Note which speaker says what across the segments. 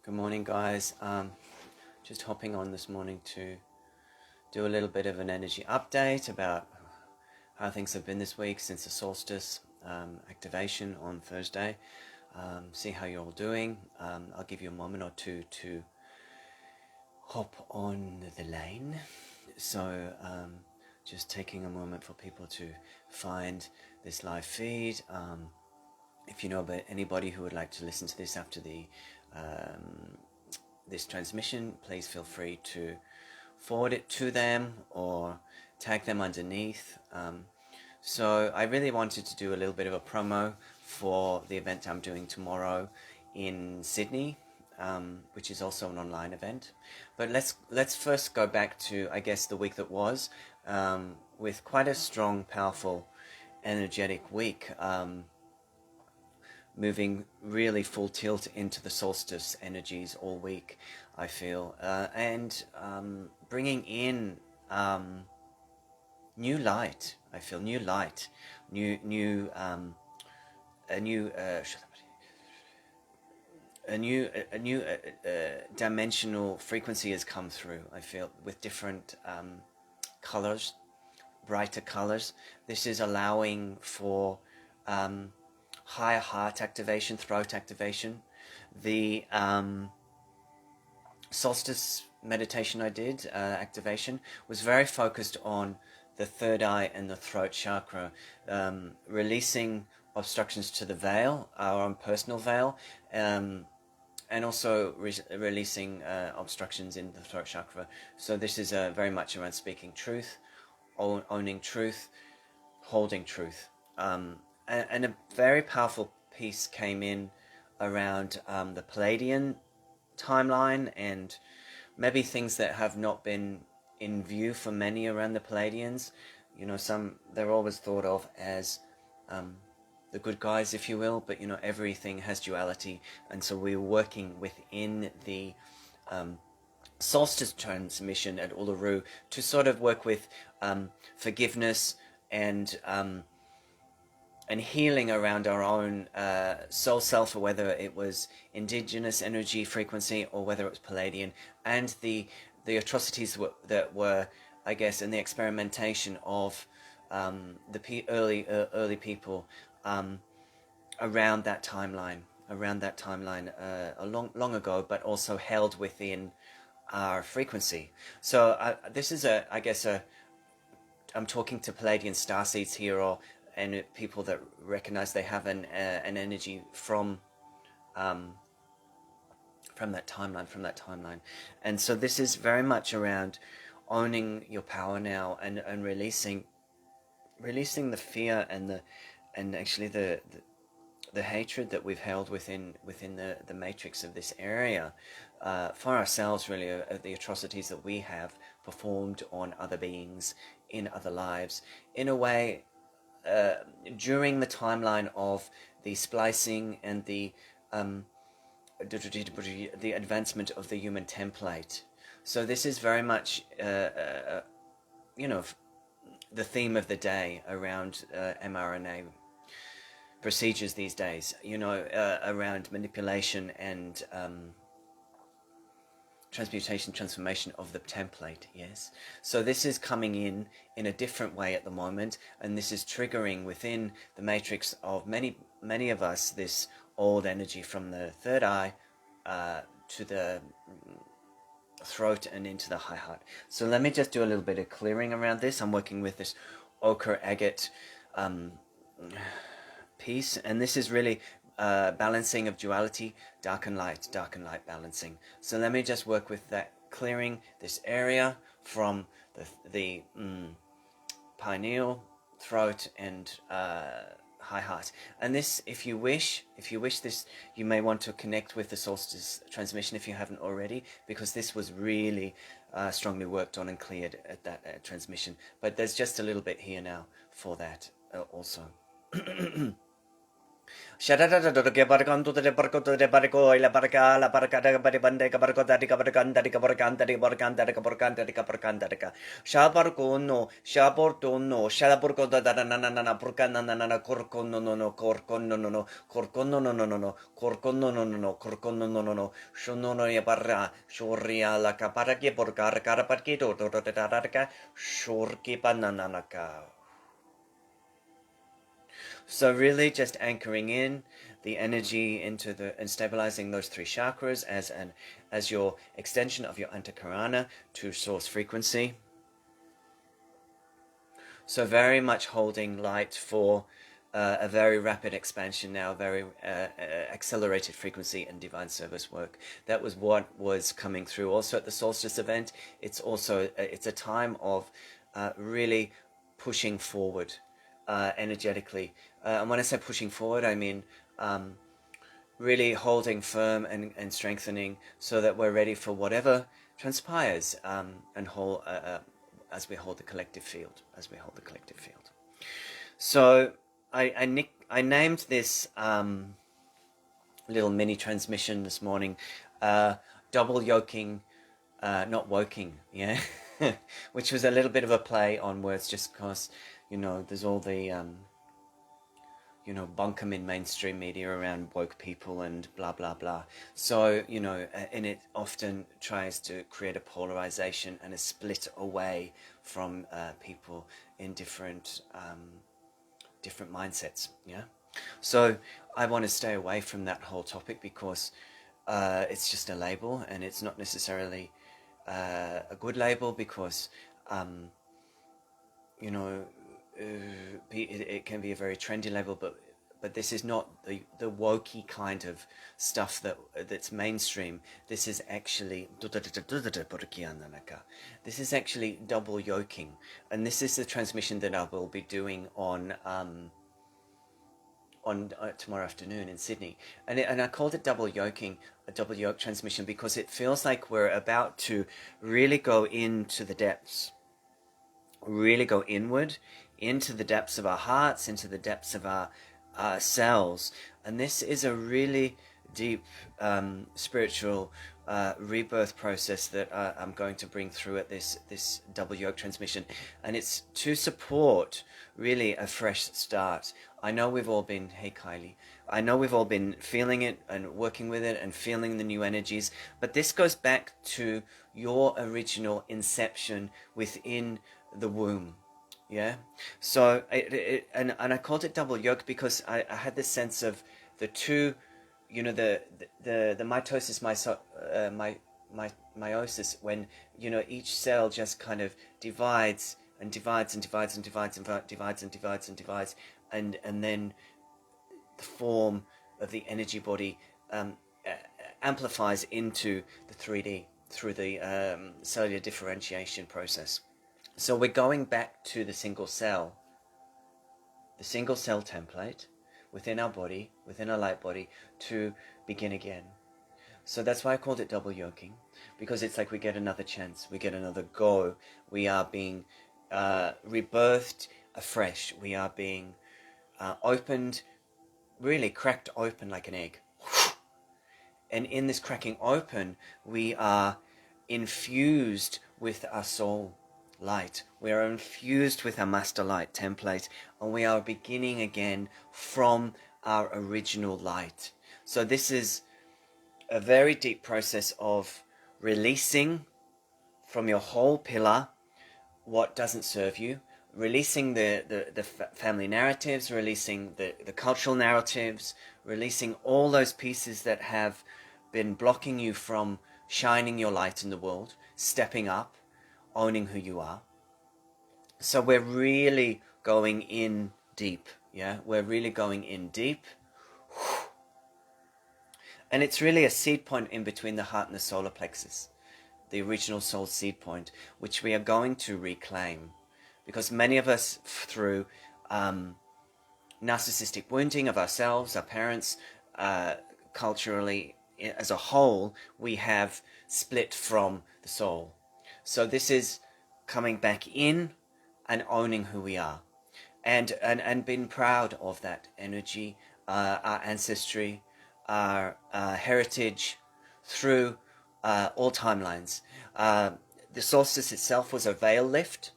Speaker 1: Good morning, guys. Just hopping on this morning to do a little bit of an energy update about how things have been this week since the solstice activation on Thursday. See how you're all doing. I'll give you a moment or two to hop on the lane. So just taking a moment for people to find this live feed. If you know about anybody who would like to listen to this after this transmission, please feel free to forward it to them or tag them underneath. So I really wanted to do a little bit of a promo for the event I'm doing tomorrow in Sydney, which is also an online event. But let's first go back to, I guess, the week that was, with quite a strong, powerful, energetic week. Moving really full tilt into the solstice energies all week, I feel, and bringing in new light. I feel new light, a new dimensional frequency has come through. I feel with different colors, brighter colors. This is allowing for higher heart activation, throat activation. The solstice meditation I did, activation, was very focused on the third eye and the throat chakra, releasing obstructions to the veil, our own personal veil, and also releasing obstructions in the throat chakra. So this is very much around speaking truth, owning truth, holding truth. And a very powerful piece came in around the Palladian timeline and maybe things that have not been in view for many around the Palladians. You know, they're always thought of as the good guys, if you will, but you know, everything has duality, and so we're working within the solstice transmission at Uluru to sort of work with forgiveness and healing around our own soul self, or whether it was indigenous energy frequency or whether it was Palladian, and the atrocities that were, I guess, in the experimentation of the early people around that timeline, long ago, but also held within our frequency. So this is I'm talking to Palladian starseeds here, and people that recognize they have an energy from that timeline, and so this is very much around owning your power now and releasing the fear and actually the hatred that we've held within the matrix of this area for ourselves, really, of the atrocities that we have performed on other beings in other lives, in a way, during the timeline of the splicing and the advancement of the human template. So this is very much you know, the theme of the day around mRNA procedures these days, you know, around manipulation and transformation of the template. Yes, so this is coming in a different way at the moment, and this is triggering within the matrix of many of us this old energy from the third eye to the throat and into the high heart. So let me just do a little bit of clearing around this. I'm working with this ochre agate piece, and this is really balancing of duality, dark and light balancing. So let me just work with that, clearing this area from the pineal, throat, and high heart. And this, if you wish this, you may want to connect with the solstice transmission if you haven't already, because this was really strongly worked on and cleared at that transmission. But there's just a little bit here now for that also. Shadadadadada barkanto de barcoto de barco la barca la barca de baribande cabarcota de cabarcanta de cabarcanta de barcanta de cabarcanta de cabarcanta de shabarcono shabortono shalaborcota da nanana porcana nanana corcono no no corcono no no corcono no no no no corcono no no no corcono no no no shono no ya barra shoria la capara que porcar caraparquito to to tararca shorki pananaka. So really just anchoring in the energy into and stabilizing those three chakras as your extension of your antakarana to source frequency. So very much holding light for a very rapid expansion now, very accelerated frequency and divine service work. That was what was coming through also at the solstice event. It's also it's a time of really pushing forward energetically. And when I say pushing forward, I mean really holding firm and strengthening so that we're ready for whatever transpires and hold, as we hold the collective field, So I named this little mini transmission this morning double yoking, not woking, yeah, which was a little bit of a play on words just because, there's all the bunkum in mainstream media around woke people and blah, blah, blah. So, and it often tries to create a polarization and a split away from people in different mindsets, yeah? So I want to stay away from that whole topic because it's just a label and it's not necessarily a good label because, it can be a very trendy label, but this is not the wokey kind of stuff that's mainstream. This is actually double yoking, and this is the transmission that I will be doing on tomorrow afternoon in Sydney, and I called it double yoking, a double yoke transmission, because it feels like we're about to really go into the depths, really go inward into the depths of our hearts, into the depths of our cells. And this is a really deep spiritual rebirth process that I'm going to bring through at this double yoke transmission. And it's to support really a fresh start. I know we've all been, hey Kylie, I know we've all been feeling it and working with it and feeling the new energies, but this goes back to your original inception within the womb. Yeah, so and I called it double yoke because I had this sense of the two, the mitosis, meiosis, when each cell just kind of divides and divides and divides and divides and divides and divides and divides, and then the form of the energy body amplifies into the 3D through the cellular differentiation process. So we're going back to the single cell template within our body, within our light body, to begin again. So that's why I called it double yoking, because it's like we get another chance, we get another go. We are being rebirthed afresh. We are being opened, really cracked open like an egg. And in this cracking open, we are infused with our soul light. We are infused with our master light template, and we are beginning again from our original light. So this is a very deep process of releasing from your whole pillar what doesn't serve you, releasing the family narratives, releasing the cultural narratives, releasing all those pieces that have been blocking you from shining your light in the world, stepping up, owning who you are. So we're really going in deep, yeah? We're really going in deep. And it's really a seed point in between the heart and the solar plexus, the original soul seed point, which we are going to reclaim. Because many of us, through narcissistic wounding of ourselves, our parents, culturally as a whole, we have split from the soul. So this is coming back in and owning who we are, and being proud of that energy, our ancestry, our heritage through all timelines. The solstice itself was a veil lift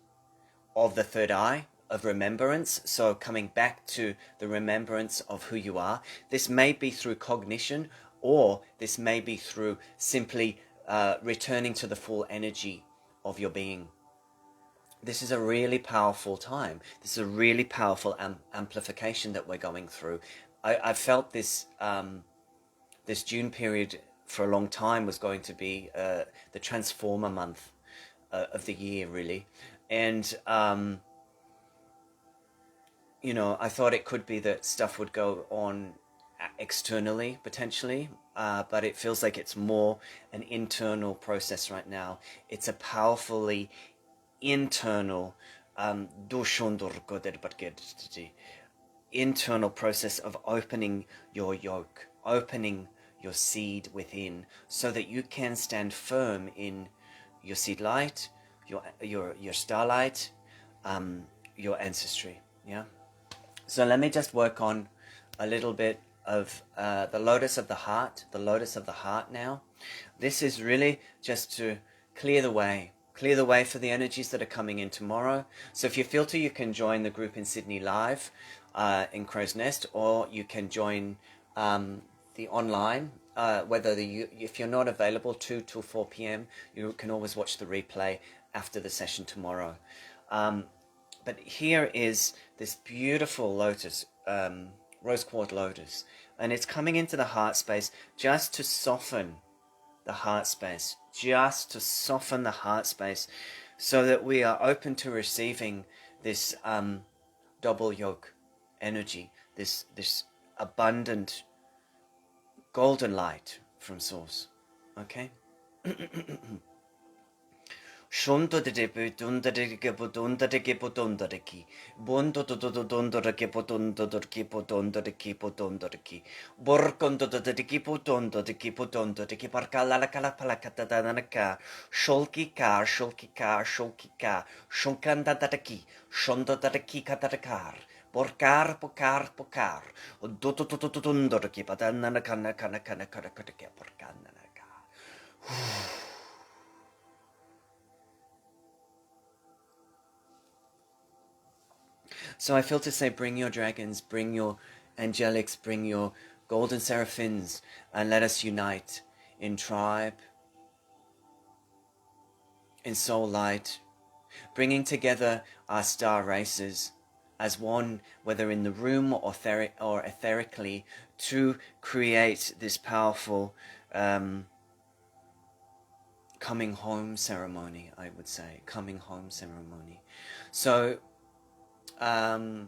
Speaker 1: of the third eye, of remembrance, so coming back to the remembrance of who you are. This may be through cognition, or this may be through simply returning to the full energy of your being. This is a really powerful time. This is a really powerful amplification that we're going through. I felt this this June period for a long time was going to be the transformer month of the year, really. And you know, I thought it could be that stuff would go on externally potentially, but it feels like it's more an internal process right now. It's a powerfully internal internal process of opening your yoke, opening your seed within, so that you can stand firm in your seed light, your starlight, your ancestry. Yeah. So let me just work on a little bit of the lotus of the heart, now. This is really just to clear the way for the energies that are coming in tomorrow. So if you feel to, you can join the group in Sydney live in Crow's Nest, or you can join the online. If you're not available 2 till 4 p.m, you can always watch the replay after the session tomorrow. But here is this beautiful lotus, rose quartz lotus, and it's coming into the heart space just to soften the heart space, so that we are open to receiving this double yoke energy, this abundant golden light from source. Okay. Shunto de debutunda de gibudunda de gibudunda de ki. Bundo dudunda de gibudunda de gibudunda de gibudunda de ki. Borkondo de gibudunda de gibudunda de gibarkala la kalapalakata danaka. Shulki ka, shulkanda de ki. Shondo de ki katakar. Borkar. Dudunda de gibadana kana borkana. So I feel to say, bring your dragons, bring your angelics, bring your golden seraphins, and let us unite in tribe, in soul light, bringing together our star races as one, whether in the room or etherically, to create this powerful coming home ceremony, I would say, coming home ceremony. So I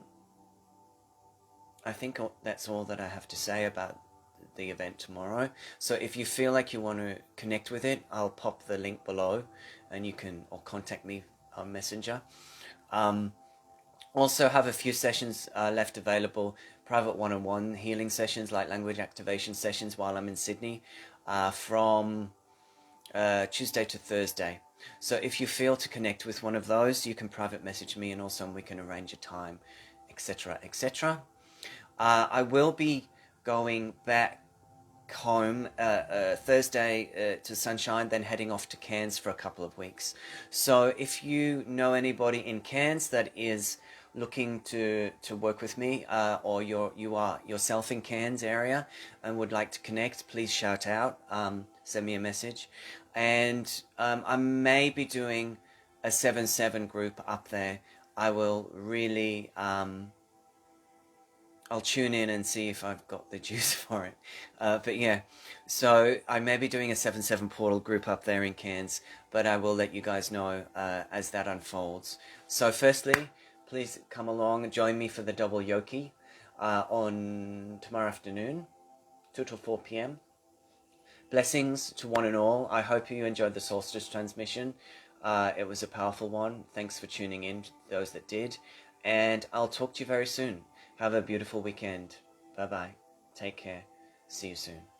Speaker 1: think that's all that I have to say about the event tomorrow. So if you feel like you want to connect with it, I'll pop the link below, and you can, or contact me on Messenger. Also have a few sessions left available, private one-on-one healing sessions, like language activation sessions while I'm in Sydney, from Tuesday to Thursday. So if you feel to connect with one of those, you can private message me, and also we can arrange a time, etc., etc. I will be going back home Thursday to Sunshine, then heading off to Cairns for a couple of weeks. So if you know anybody in Cairns that is looking to work with me, or you are yourself in Cairns area and would like to connect, please shout out, send me a message. And I may be doing a 7/7 group up there. I will really I'll tune in and see if I've got the juice for it. But yeah, so I may be doing a 7/7 portal group up there in Cairns, but I will let you guys know as that unfolds. So firstly, please come along and join me for the double Yoki on tomorrow afternoon, 2 till 4 p.m. Blessings to one and all. I hope you enjoyed the solstice transmission. It was a powerful one. Thanks for tuning in, those that did. And I'll talk to you very soon. Have a beautiful weekend. Bye-bye. Take care. See you soon.